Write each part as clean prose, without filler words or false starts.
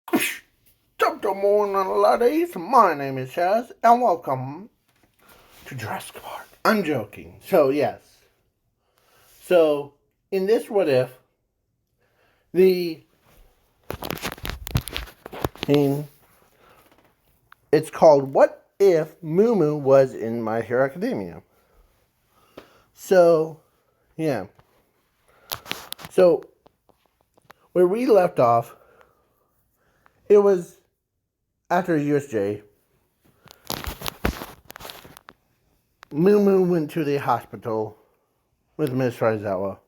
Top the morning, ladies. My name is Chaz, and welcome to Jurassic Park. I'm joking. So, yes. So, in this what if, the it's called What If MooMoo Was in My Hero Academia? So, yeah. So, where we left off, it was after USJ. MooMoo went to the hospital with Miss Raizawa.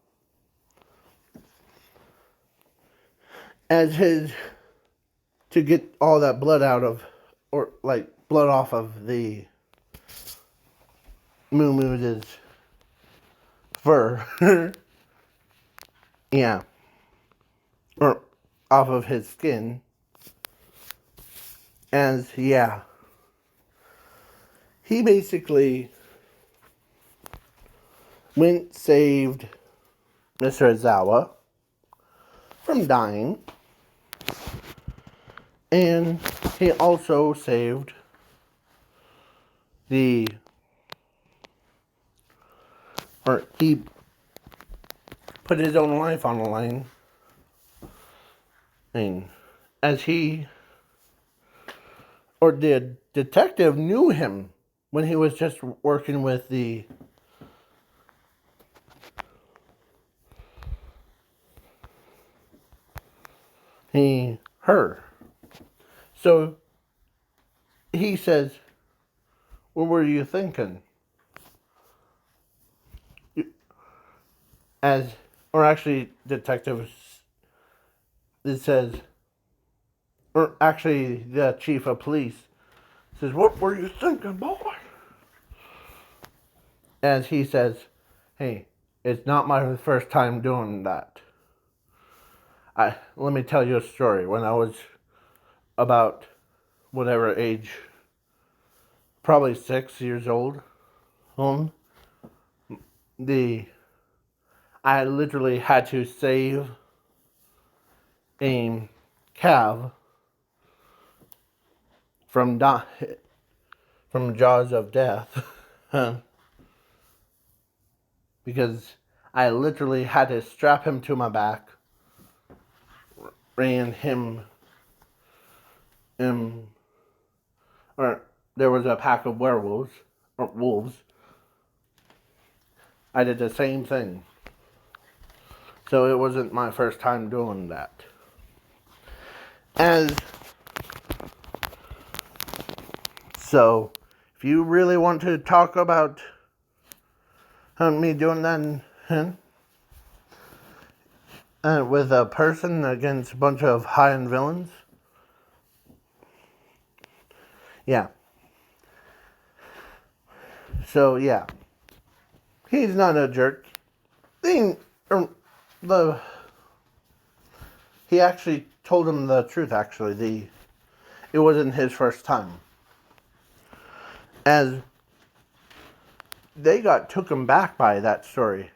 As his to get all that blood out of, or like blood off of the MooMoo's fur. Yeah. Or off of his skin. And yeah. He basically saved Mr. Azawa from dying. And he also saved he put his own life on the line. And as the detective knew him when he was just working with her. So he says, "What were you thinking?" Detective, it says, or actually the chief of police says, "What were you thinking, boy?" As he says, "Hey, it's not my first time doing that. Let me tell you a story. When I was about whatever age, probably 6 years old, I literally had to save a calf from jaws of death." Because I literally had to strap him to my back, ran him, or there was a pack of werewolves, or wolves. I did the same thing. So it wasn't my first time doing that. So, if you really want to talk about me doing that with a person against a bunch of high-end villains, yeah. So, yeah. He's not a jerk. He actually told him the truth, actually. It wasn't his first time. As they got taken back by that story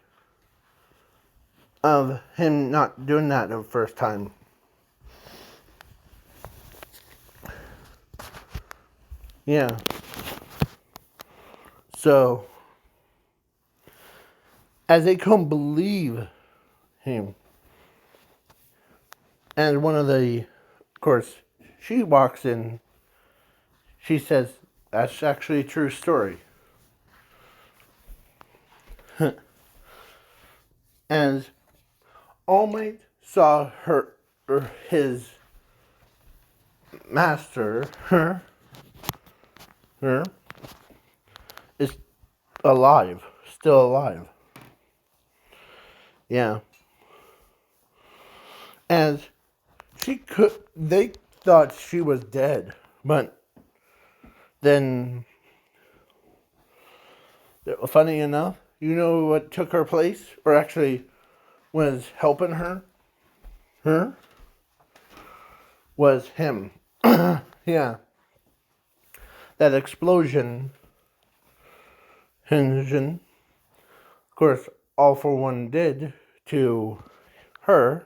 of him not doing that the first time. Yeah. So, as they couldn't believe him, and of course, she walks in, she says, "That's actually a true story." And All Might saw his master, her, is alive, still alive. Yeah. And they thought she was dead, but then, funny enough, you know what took her place, or actually was helping her, was him. Yeah. That explosion, of course, All for One did to her,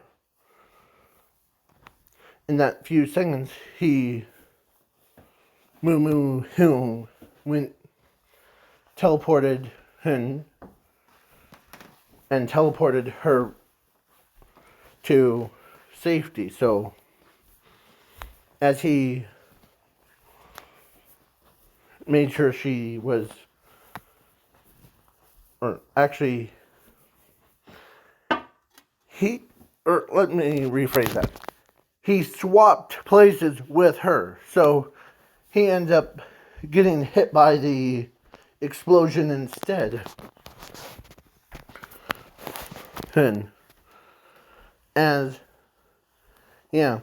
in that few seconds, MooMoo went, teleported him, and teleported her to safety. So, as he made sure she was, or actually, let me rephrase that. He swapped places with her. So, he ends up getting hit by the explosion instead. And yeah.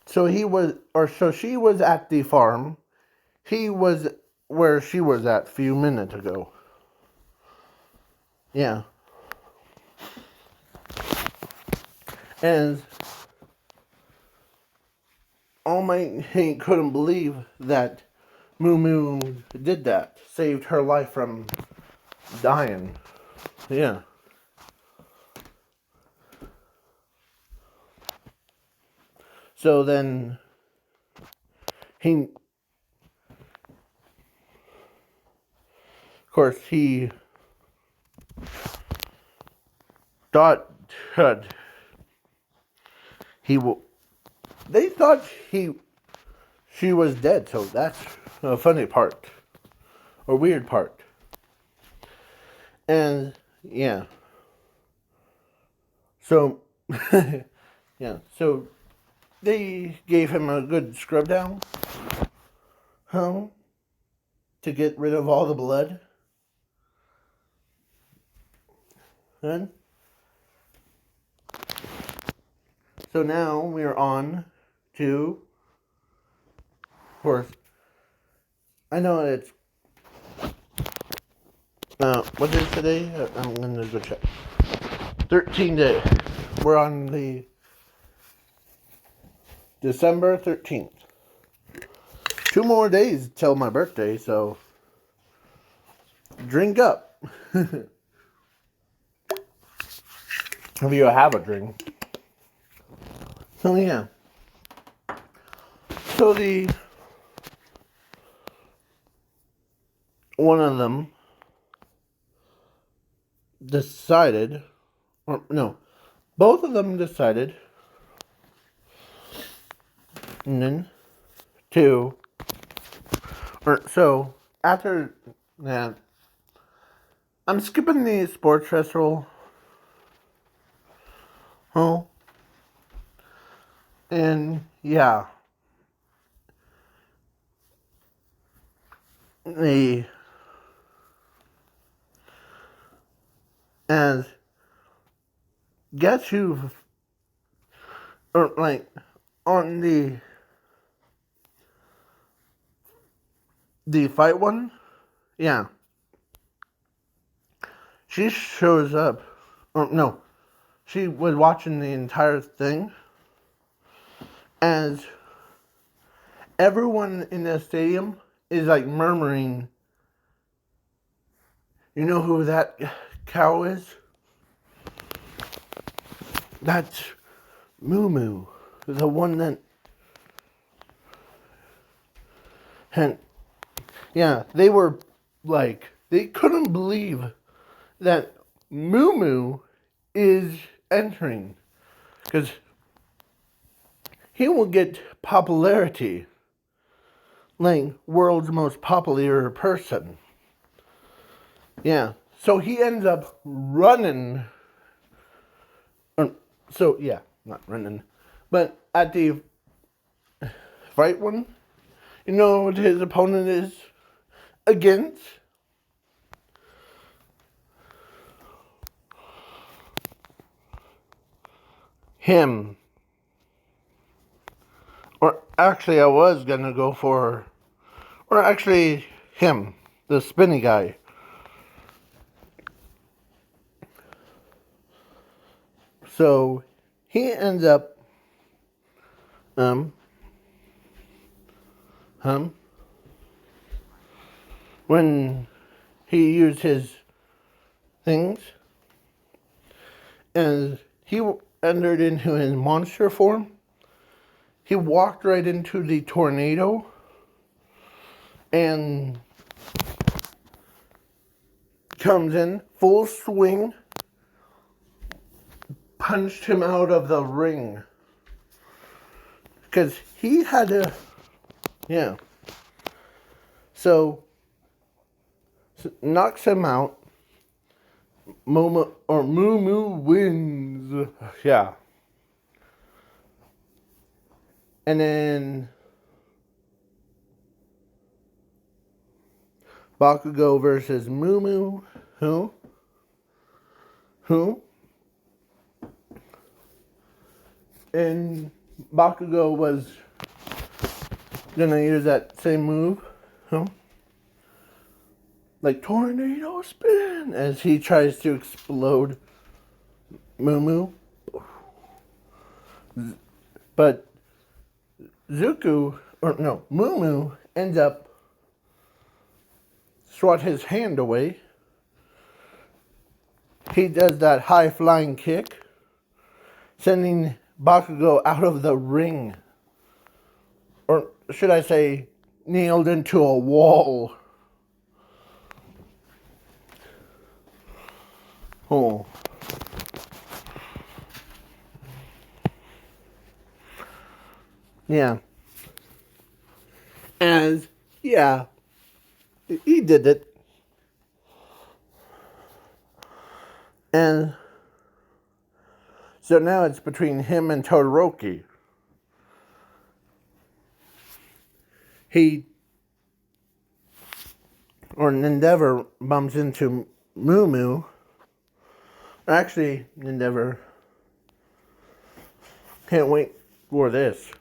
So she was at the farm. He was where she was at a few minutes ago. Yeah. And All Might he couldn't believe that MooMoo did that. Saved her life from dying. Yeah. So then he thought they thought she was dead, so that's a funny part. Or weird part. And yeah. So yeah, so they gave him a good scrub down to get rid of all the blood. And so now we're on to, of course, I know it's, what is today? I'm going to go check. 13 days. We're on the December 13th. 2 more days till my birthday, so drink up. If you have a drink. So yeah. So one of them decided, or no, both of them decided, and then so after that, I'm skipping the sports festival. Oh, and yeah, as guess who, or like on the fight one, yeah, she shows up. Or no, she was watching the entire thing as everyone in the stadium is like murmuring, you know who that cow is? That's MooMoo, the one that, and yeah, they were like, they couldn't believe that MooMoo is entering, because he will get popularity, like world's most popular person. Yeah, so he ends up running. So yeah, not running, but at the fight one, you know what his opponent is against? Him. Or actually, I was gonna go for, or actually, him, the spinny guy. So he ends up, when he used his things, and entered into his monster form, he walked right into the tornado and comes in full swing, punched him out of the ring. Because he had to, yeah. So knocks him out. MooMoo wins. Yeah. And then Bakugo versus MooMoo. Who? And Bakugo was gonna use that same move. Like tornado spin as he tries to explode MooMoo. But MooMoo ends up swat his hand away. He does that high flying kick, sending Bakugo out of the ring. Or should I say, nailed into a wall. Oh. Yeah. And, yeah, he did it. And so now it's between him and Todoroki. Endeavor bumps into MooMoo. Actually, Endeavor can't wait for this.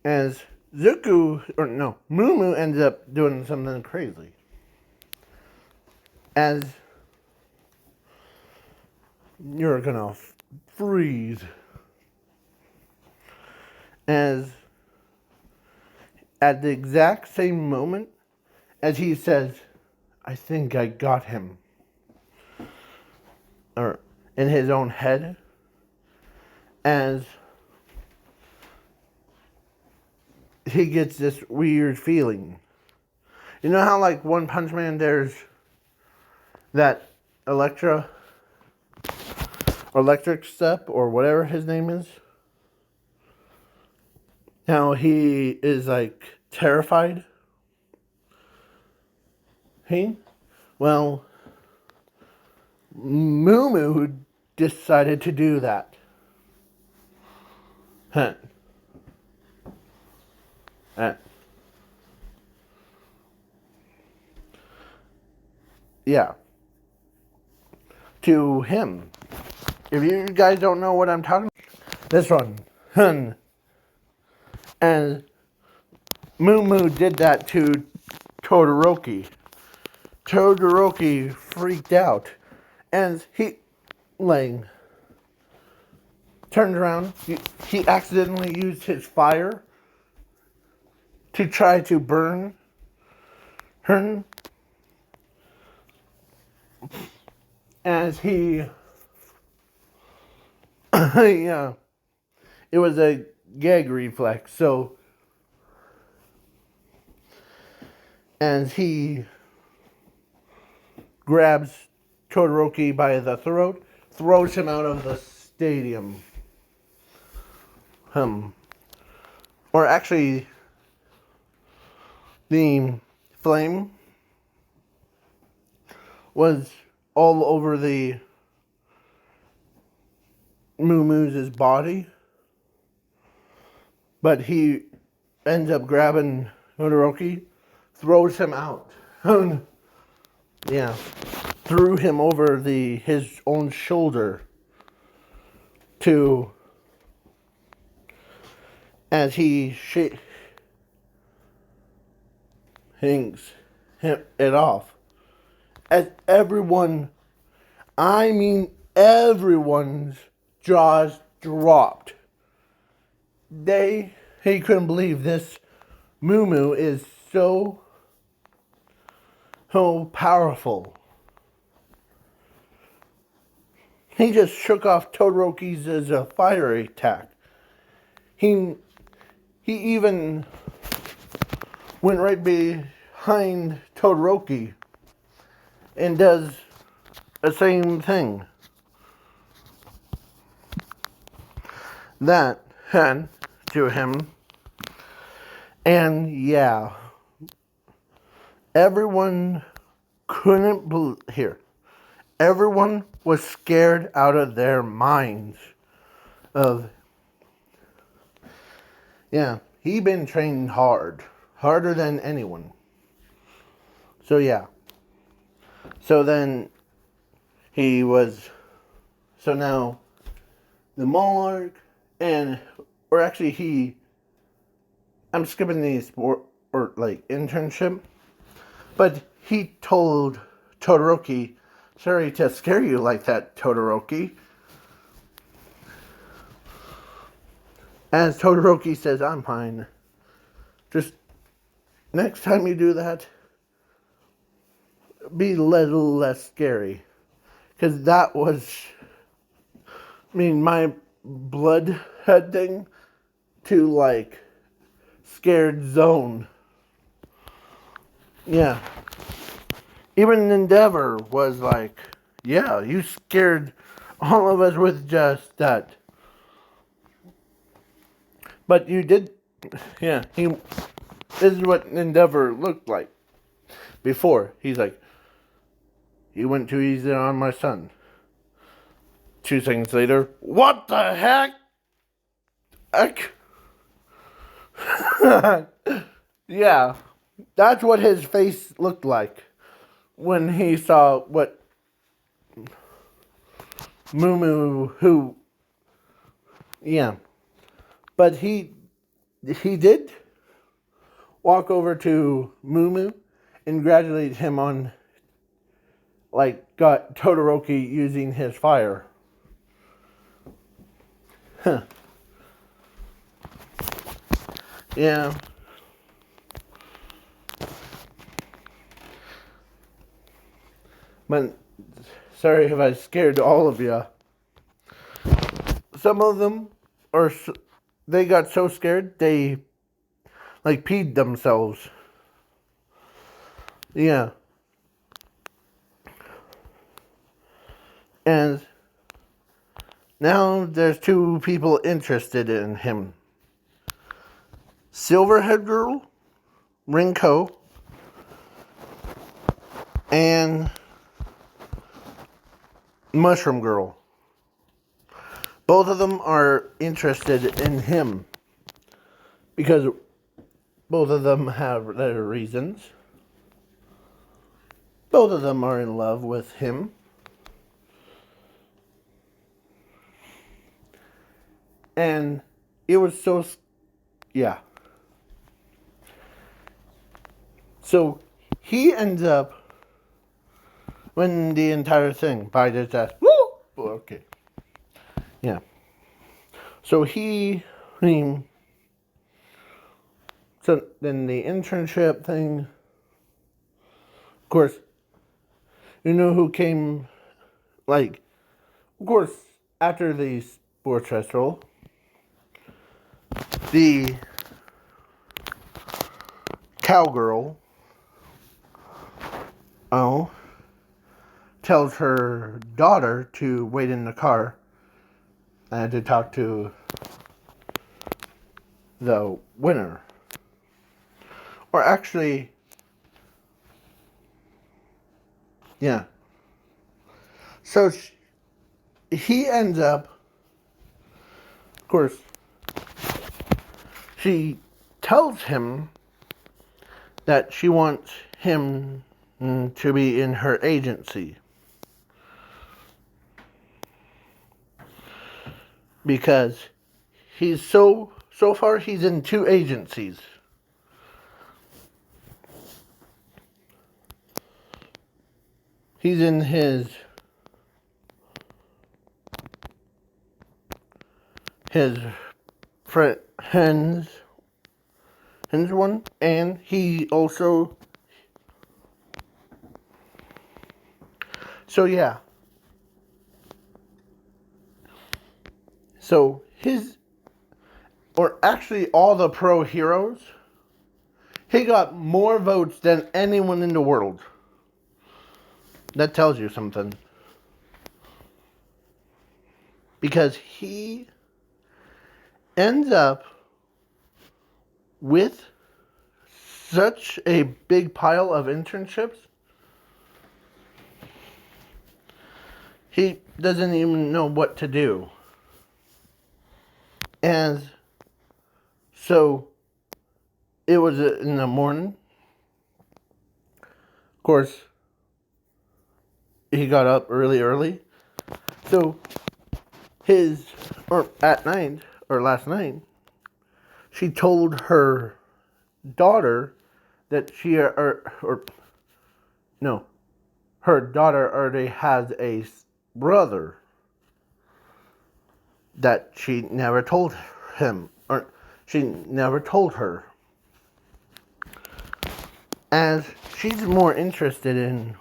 As MooMoo ends up doing something crazy. As you're gonna freeze. As at the exact same moment as he says, I think I got him. Or in his own head. As he gets this weird feeling. You know how like One Punch Man there's that electric step or whatever his name is? How he is like terrified? Well, MooMoo decided to do that. Yeah. To him. If you guys don't know what I'm talking about, this one. And MooMoo did that to Todoroki. Todoroki freaked out. And he, turned around. He accidentally used his fire to try to burn her. As he, yeah, it was a gag reflex. So, as he grabs Todoroki by the throat, throws him out of the stadium. Or actually, the flame was all over the MooMoo's body. But he ends up grabbing Todoroki, throws him out. Yeah. Threw him over his own shoulder as he hangs it off. As everyone's jaws dropped. He couldn't believe this. MooMoo is so powerful. he just shook off Todoroki's as a fire attack. He even went right behind Todoroki and does the same thing. That had to him. And yeah, everyone couldn't believe here. Everyone was scared out of their minds of, yeah, he been trained hard. Harder than anyone. So yeah. So then so now the Monarch I'm skipping these internship, but he told Todoroki, sorry to scare you like that, Todoroki. As Todoroki says, I'm fine. Just next time you do that, be a little less scary. Because that was, my blood heading to scared zone. Yeah. Even Endeavor was like, yeah, you scared all of us with just that. But you did, yeah, this is what Endeavor looked like before. He's like, you went too easy on my son. 2 seconds later, what the heck? Yeah, that's what his face looked like when he saw what MooMoo, yeah. But he did walk over to MooMoo and congratulate him on, got Todoroki using his fire. Huh. Yeah. But, sorry if I scared all of you. Some of them they got so scared, they, peed themselves. Yeah. And now there's 2 people interested in him. Silverhead Girl, Rinko, and Mushroom Girl. Both of them are interested in him because both of them have their reasons. Both of them are in love with him. And it was so, yeah. So he ends up winning the entire thing by just that. Woo! Okay. Yeah. So so then the internship thing, of course, you know who came, of course, after the sports festival, the cowgirl, tells her daughter to wait in the car and to talk to the winner. Or actually, yeah. So he ends up, of course, she tells him that she wants him to be in her agency. Because he's so far he's in 2 agencies. He's in his friend's one, and he also, so yeah. So or actually all the pro heroes, he got more votes than anyone in the world. That tells you something. Because he ends up with such a big pile of internships, he doesn't even know what to do. And so it was in the morning. Of course, he got up early. So last night, she told her daughter that her daughter already has a brother that she never told him, or she never told her. As she's more interested in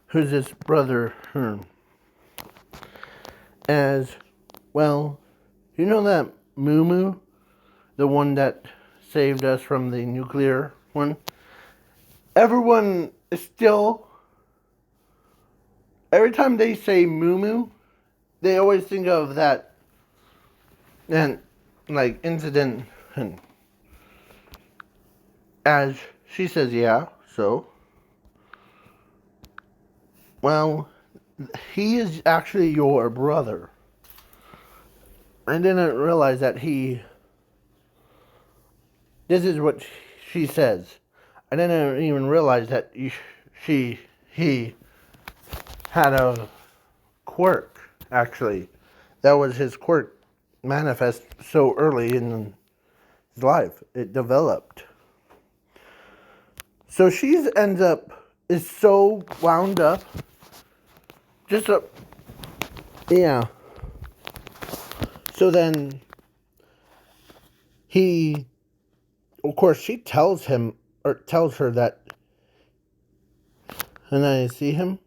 who's this brother, as well, you know that MooMoo, the one that saved us from the nuclear one? Everyone is still, every time they say MooMoo, they always think of that and like incident, and as she says, yeah, so well, he is actually your brother. I didn't realize that this is what she says. I didn't even realize that he had a quirk, actually. That was his quirk manifest so early in his life. It developed. So she is so wound up. Yeah. So then of course, she tells her that, and I see him.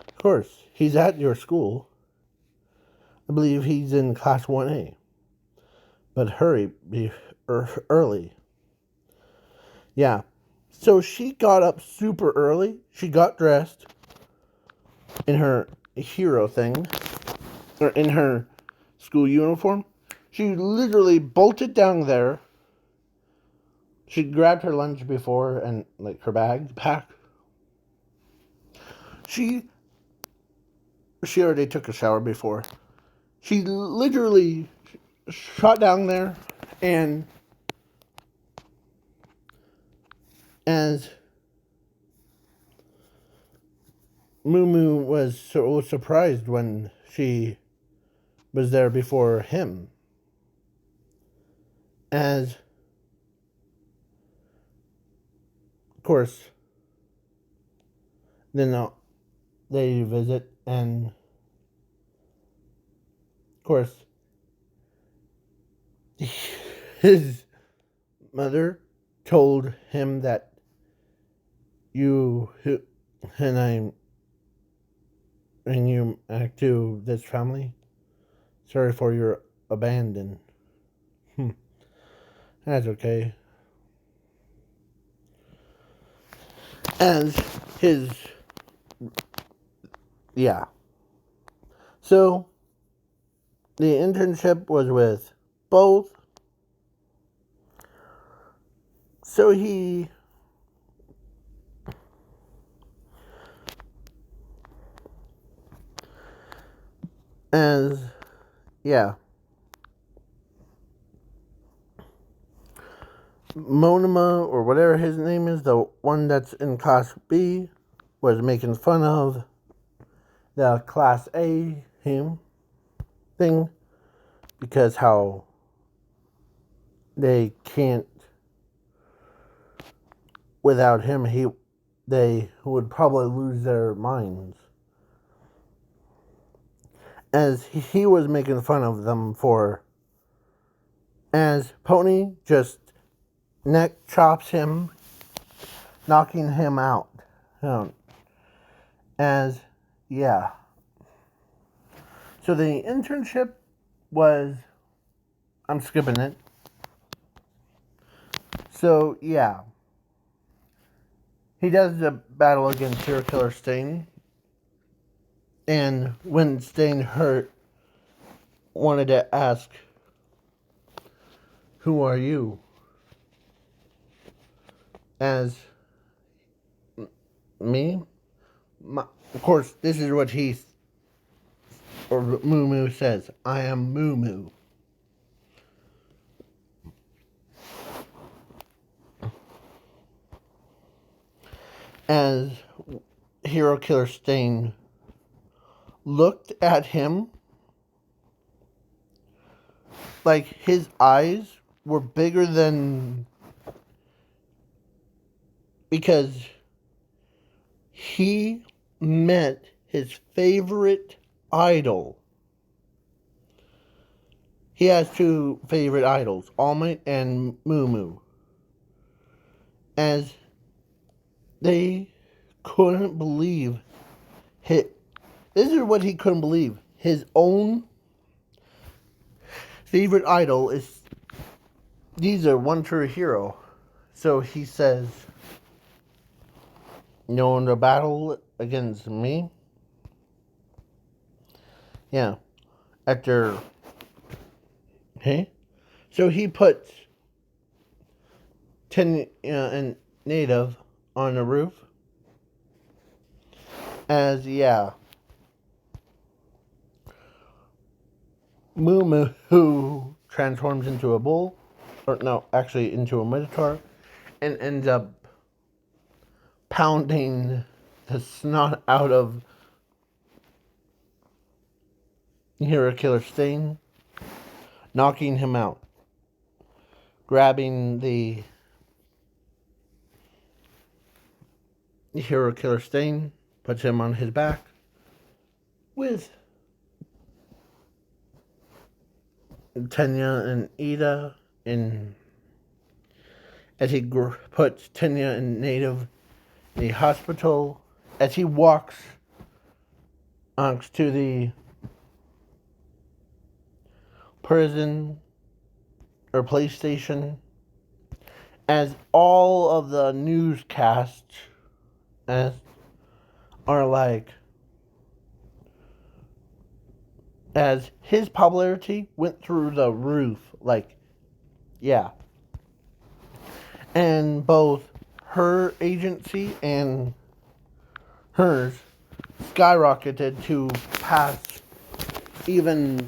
Of course, he's at your school. I believe he's in class 1A. But hurry, be early. Yeah. So she got up super early. She got dressed in her hero thing, or in her school uniform. She literally bolted down there. She grabbed her lunch before and like her bag packed. She already took a shower before. She literally shot down there, and as MooMoo was so surprised when she was there before him. As, of course, then they visit, and of course, his mother told him that you act to this family. Sorry for your abandon. That's okay. As yeah. So, the internship was with both. So yeah. Monoma, or whatever his name is, the one that's in Class B, was making fun of the Class A him thing, because how they can't, without him, they would probably lose their minds. As he was making fun of them as Pony just neck chops him, knocking him out. As, yeah. So the internship was, I'm skipping it. So yeah, he does the battle against serial killer Stain, and when Stain wanted to ask, "Who are you?" as me, of course, this is what MooMoo says. I am MooMoo. As Hero Killer Stain looked at him, like his eyes were bigger than, because he met his favorite idol. He has two favorite idols, All Might and MooMoo. As they couldn't believe this is what he couldn't believe. His own favorite idol is these are one true hero. So he says, "You want to battle against me?" Yeah. After, okay. So he puts Tenya and Native on the roof. As yeah, MooMoo, who transforms into a bull, or no, actually into a minotaur, and ends up pounding the snot out of Hero Killer Stain, knocking him out, grabbing the Hero Killer Stain, puts him on his back with Tenya and Ida in, as he puts Tenya and Native in the hospital, as he walks to the prison or police station, as all of the newscasts are like, as his popularity went through the roof, like, yeah. And both her agency and hers skyrocketed to pass even.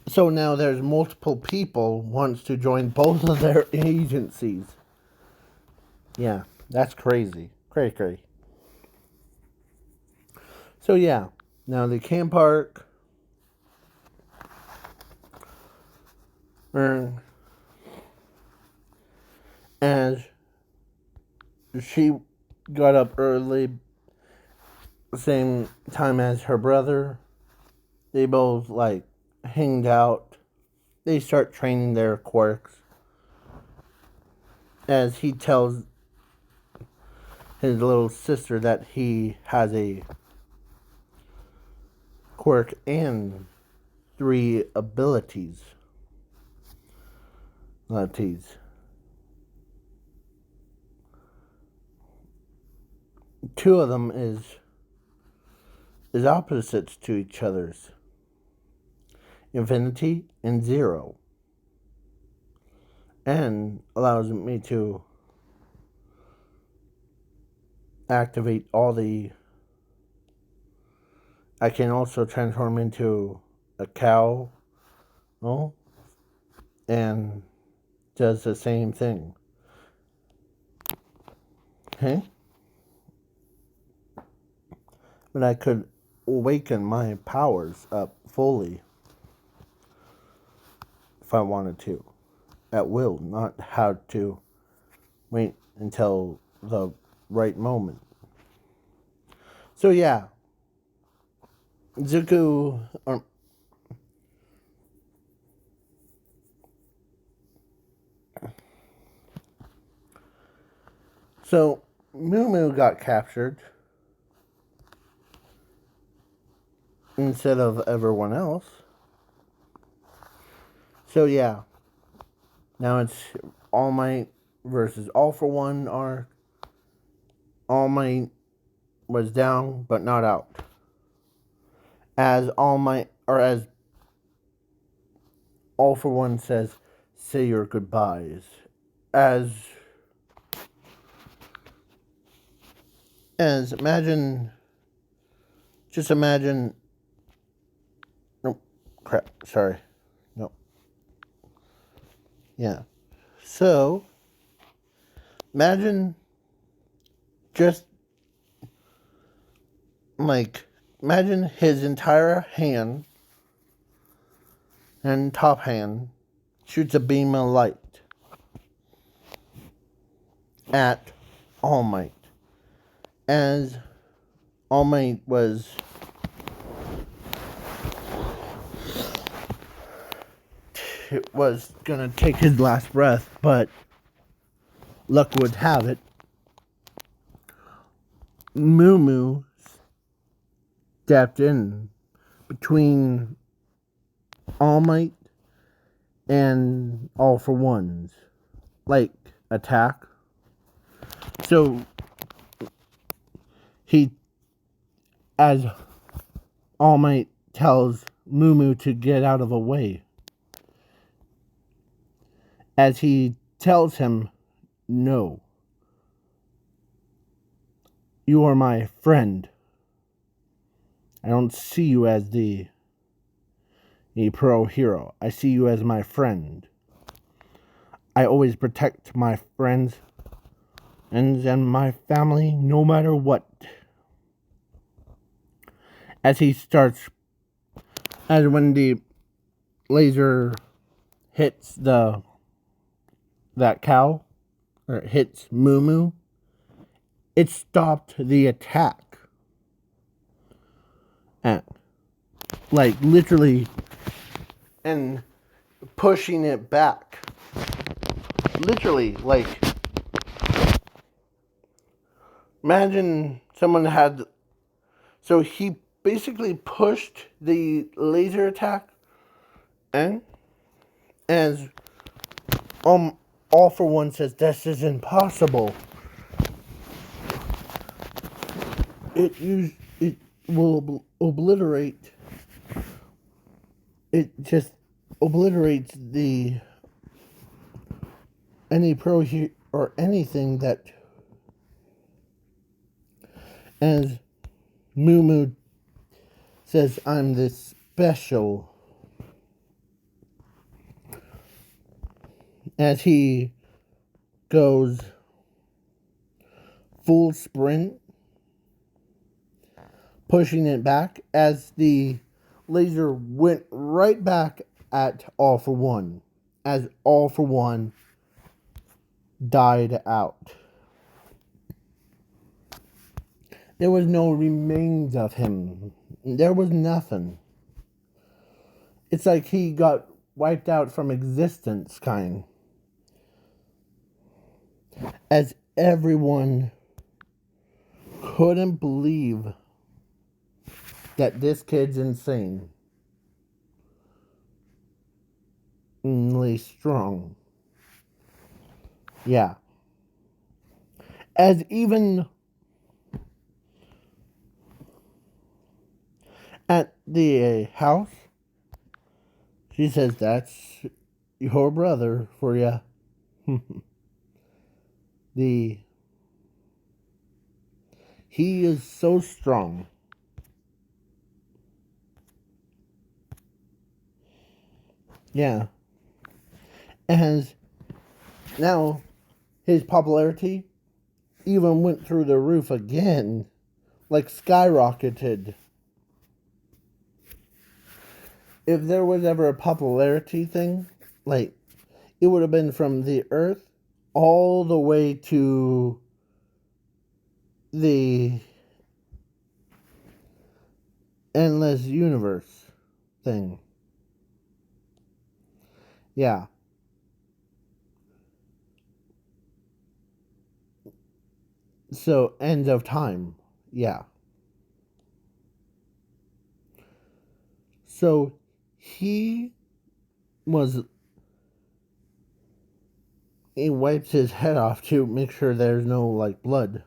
So now there's multiple people wants to join both of their agencies. Yeah, that's crazy. Crazy. So yeah, now the camp park, as she got up early, same time as her brother. They both like hanged out. They start training their quirks. As he tells his little sister that he has a quirk and 3 abilities. Two of them is opposites to each other's. Infinity and 0. And allows me to activate all the. I can also transform into a cow. Oh, and does the same thing. Okay? But I could awaken my powers up fully if I wanted to. At will, not how to wait until the right moment. So yeah. Zuko so MooMoo got captured. instead of everyone else. So yeah, now it's All Might versus All for One. Or All Might was down but not out. As All for One says, "Say your goodbyes." As imagine, just imagine. No, crap. Sorry. No. Yeah. So imagine just imagine his entire hand and top hand shoots a beam of light at All Might. As All Might was gonna take his last breath, but luck would have it, MooMoo stepped in between All Might and All for One's attack. So as All Might tells MooMoo to get out of the way, as he tells him, "No, you are my friend. I don't see you as a pro hero. I see you as my friend. I always protect my friends and my family no matter what." As when the laser hits that cow, or it hits MooMoo, it stopped the attack. And literally, and pushing it back. Literally, imagine someone had. So he basically pushed the laser attack, and as All for One says, "This is impossible. It will obliterate. It just obliterates any pro or anything that." As MooMoo says, "I'm this special." As he goes full sprint, pushing it back, as the laser went right back at All for One, as All for One died out. There was no remains of him. There was nothing. It's like he got wiped out from existence, kind. As everyone couldn't believe that this kid's insane. Really strong. Yeah. As even at the house, she says, "That's your brother for you." He is so strong. Yeah. As now his popularity even went through the roof again, skyrocketed. If there was ever a popularity thing, it would have been from the Earth all the way to the endless universe thing. Yeah. So, end of time. Yeah. So he was. He wipes his head off to make sure there's no, like, blood.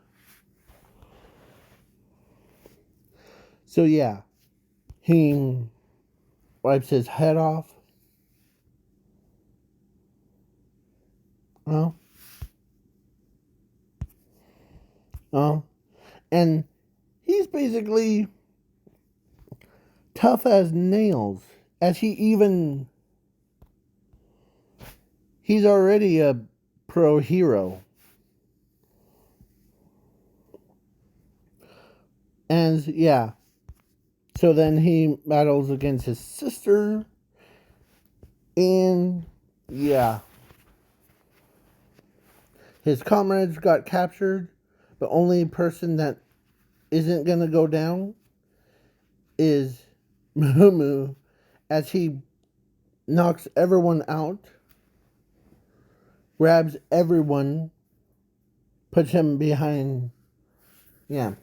So, yeah. He wipes his head off. Oh. Oh. And he's basically tough as nails. As he's already a pro hero. And yeah. So then he battles against his sister. And yeah. His comrades got captured. The only person that isn't gonna go down is MooMoo, as he knocks everyone out, grabs everyone, puts them behind. So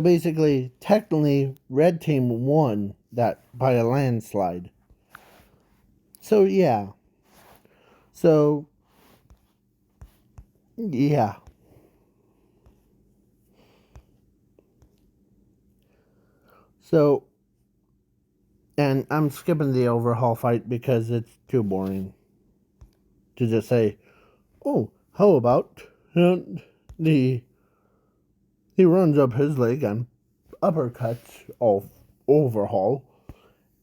basically, technically, Red Team won that by a landslide. So yeah. So yeah. So, and I'm skipping the overhaul fight because it's too boring to just say, oh, how about he runs up his leg and uppercuts off overhaul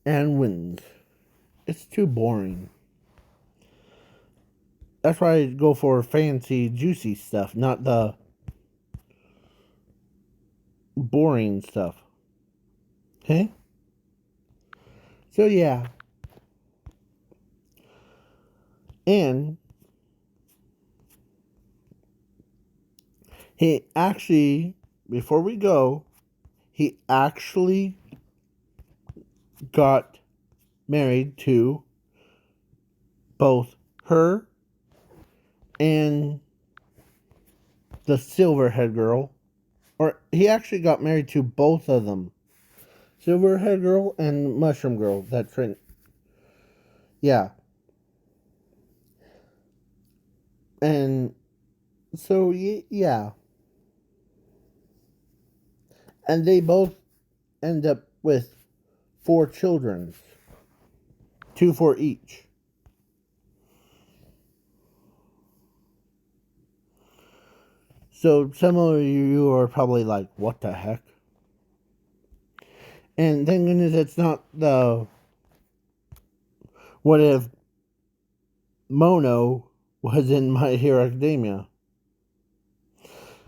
and wins. It's too boring. That's why I go for fancy, juicy stuff, not the boring stuff. Okay? So yeah. And he actually, before we go, he actually got married to both her and the silver-haired girl. Or he actually got married to both of them. Silver-haired girl and mushroom girl. That's right. Yeah. And so, yeah. And they both end up with 4 children. 2 for each. So some of you are probably like, what the heck? And thank goodness it's not the... What if Mono was in My Hero Academia?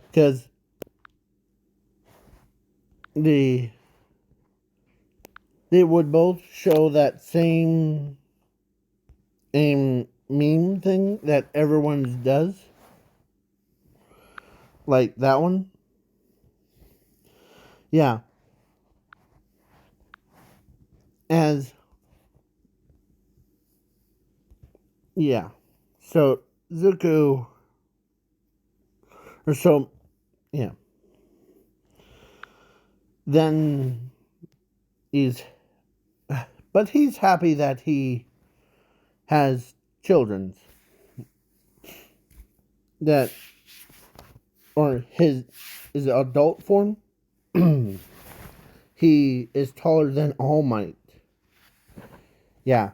Because they would both show that same meme thing that everyone does. Like that one. Yeah. As... Yeah. So, Zuko... Or so... Yeah. Then... But he's happy that he has children. That... Or his adult form. He is taller than All Might. Yeah.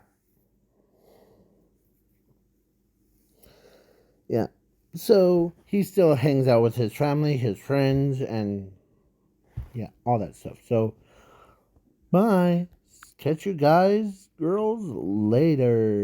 Yeah. So, he still hangs out with his family, his friends, and... Yeah, all that stuff. So, bye. Catch you guys, girls, later.